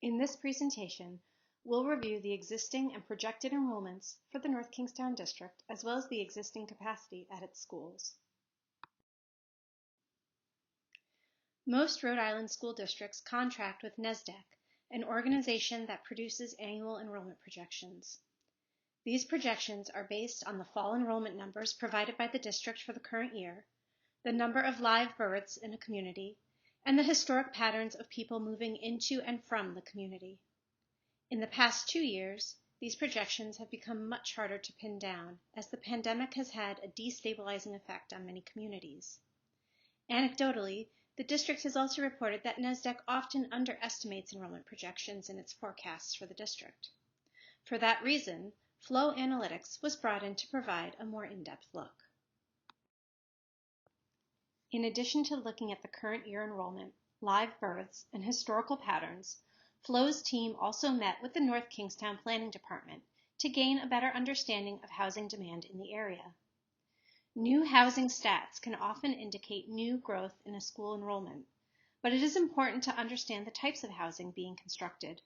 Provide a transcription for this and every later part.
In this presentation, we'll review the existing and projected enrollments for the North Kingstown District, as well as the existing capacity at its schools. Most Rhode Island school districts contract with NSDEC, an organization that produces annual enrollment projections. These projections are based on the fall enrollment numbers provided by the district for the current year, the number of live births in a community, and the historic patterns of people moving into and from the community. In the past 2 years, these projections have become much harder to pin down as the pandemic has had a destabilizing effect on many communities. Anecdotally, the district has also reported that NSDEC often underestimates enrollment projections in its forecasts for the district. For that reason, Flow Analytics was brought in to provide a more in-depth look. In addition to looking at the current year enrollment, live births, and historical patterns, Flow's team also met with the North Kingstown Planning Department to gain a better understanding of housing demand in the area. New housing stats can often indicate new growth in a school enrollment, but it is important to understand the types of housing being constructed.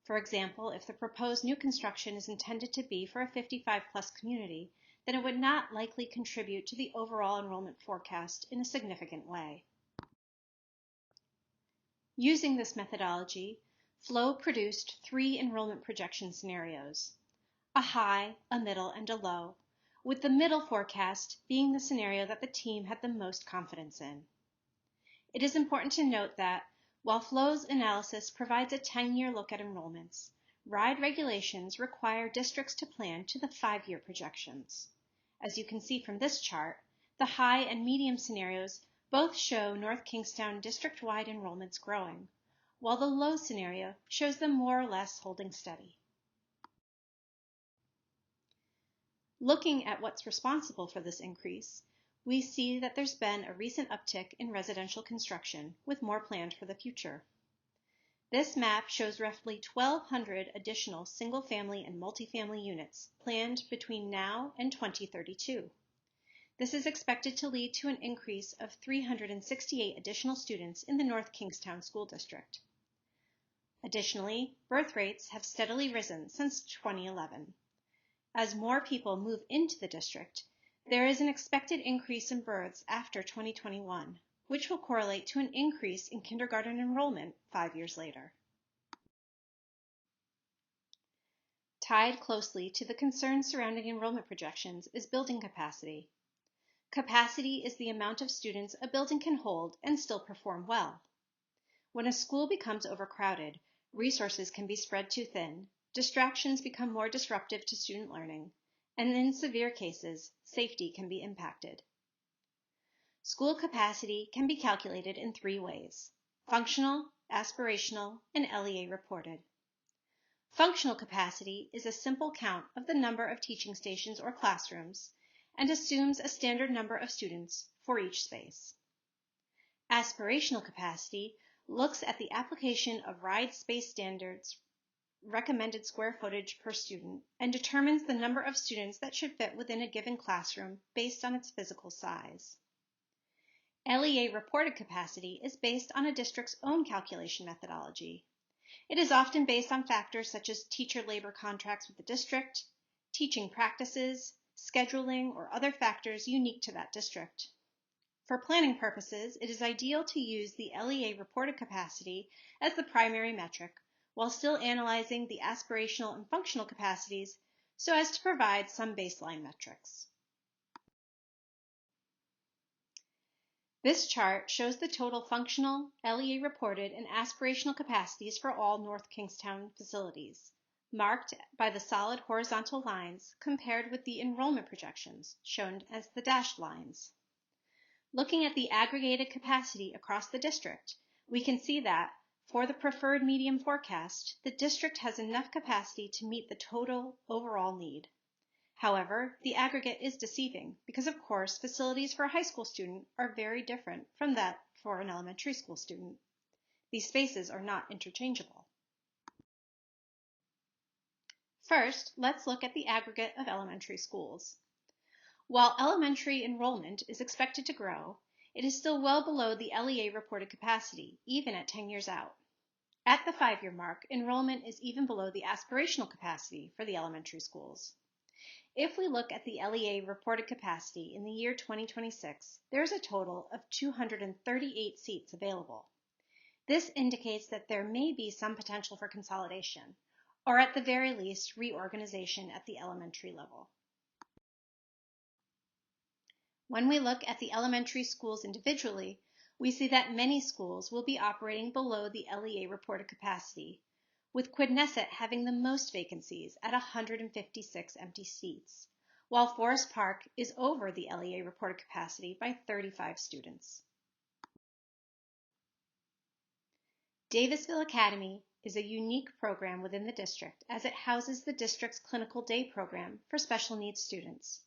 For example, if the proposed new construction is intended to be for a 55-plus community, then it would not likely contribute to the overall enrollment forecast in a significant way. Using this methodology, Flow produced 3 enrollment projection scenarios: a high, a middle, and a low, with the middle forecast being the scenario that the team had the most confidence in. It is important to note that, while Flow's analysis provides a 10-year look at enrollments, RIDE regulations require districts to plan to the 5-year projections. As you can see from this chart, the high and medium scenarios both show North Kingstown district-wide enrollments growing, while the low scenario shows them more or less holding steady. Looking at what's responsible for this increase, we see that there's been a recent uptick in residential construction, with more planned for the future. This map shows roughly 1,200 additional single-family and multifamily units planned between now and 2032. This is expected to lead to an increase of 368 additional students in the North Kingstown School District. Additionally, birth rates have steadily risen since 2011. As more people move into the district, there is an expected increase in births after 2021, which will correlate to an increase in kindergarten enrollment 5 years later. Tied closely to the concerns surrounding enrollment projections is building capacity. Capacity is the amount of students a building can hold and still perform well. When a school becomes overcrowded, resources can be spread too thin, distractions become more disruptive to student learning, and in severe cases, safety can be impacted. School capacity can be calculated in 3 ways: functional, aspirational, and LEA reported. Functional capacity is a simple count of the number of teaching stations or classrooms and assumes a standard number of students for each space. Aspirational capacity looks at the application of RIDE space standards recommended square footage per student and determines the number of students that should fit within a given classroom based on its physical size. LEA reported capacity is based on a district's own calculation methodology. It is often based on factors such as teacher labor contracts with the district, teaching practices, scheduling, or other factors unique to that district. For planning purposes, it is ideal to use the LEA reported capacity as the primary metric, while still analyzing the aspirational and functional capacities so as to provide some baseline metrics. This chart shows the total functional, LEA reported, and aspirational capacities for all North Kingstown facilities, marked by the solid horizontal lines compared with the enrollment projections, shown as the dashed lines. Looking at the aggregated capacity across the district, we can see that, for the preferred medium forecast, the district has enough capacity to meet the total overall need. However, the aggregate is deceiving because, of course, facilities for a high school student are very different from that for an elementary school student. These spaces are not interchangeable. First, let's look at the aggregate of elementary schools. While elementary enrollment is expected to grow, it is still well below the LEA reported capacity, even at 10 years out. At the 5-year mark, enrollment is even below the aspirational capacity for the elementary schools. If we look at the LEA reported capacity in the year 2026, there is a total of 238 seats available. This indicates that there may be some potential for consolidation, or at the very least, reorganization at the elementary level. When we look at the elementary schools individually, we see that many schools will be operating below the LEA reported capacity, with Quidnesset having the most vacancies at 156 empty seats, while Forest Park is over the LEA reported capacity by 35 students. Davisville Academy is a unique program within the district as it houses the district's clinical day program for special needs students.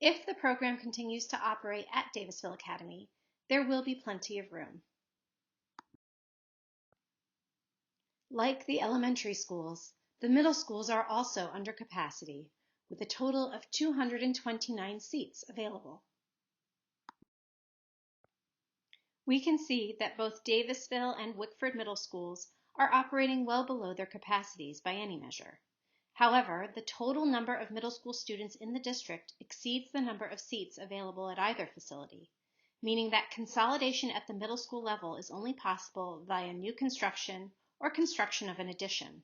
If the program continues to operate at Davisville Academy, there will be plenty of room. Like the elementary schools, the middle schools are also under capacity, with a total of 229 seats available. We can see that both Davisville and Wickford middle schools are operating well below their capacities by any measure. However, the total number of middle school students in the district exceeds the number of seats available at either facility, meaning that consolidation at the middle school level is only possible via new construction or construction of an addition.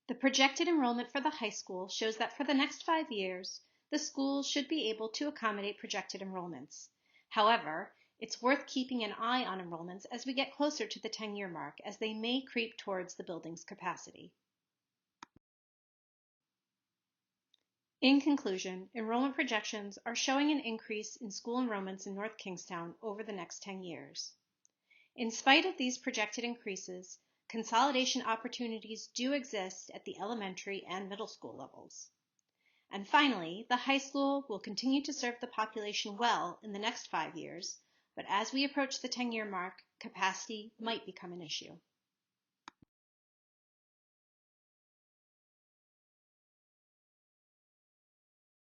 The projected enrollment for the high school shows that for the next 5 years, the school should be able to accommodate projected enrollments. However, it's worth keeping an eye on enrollments as we get closer to the 10-year mark, as they may creep towards the building's capacity. In conclusion, enrollment projections are showing an increase in school enrollments in North Kingstown over the next 10 years. In spite of these projected increases, consolidation opportunities do exist at the elementary and middle school levels. And finally, the high school will continue to serve the population well in the next 5 years, but as we approach the 10-year mark, capacity might become an issue.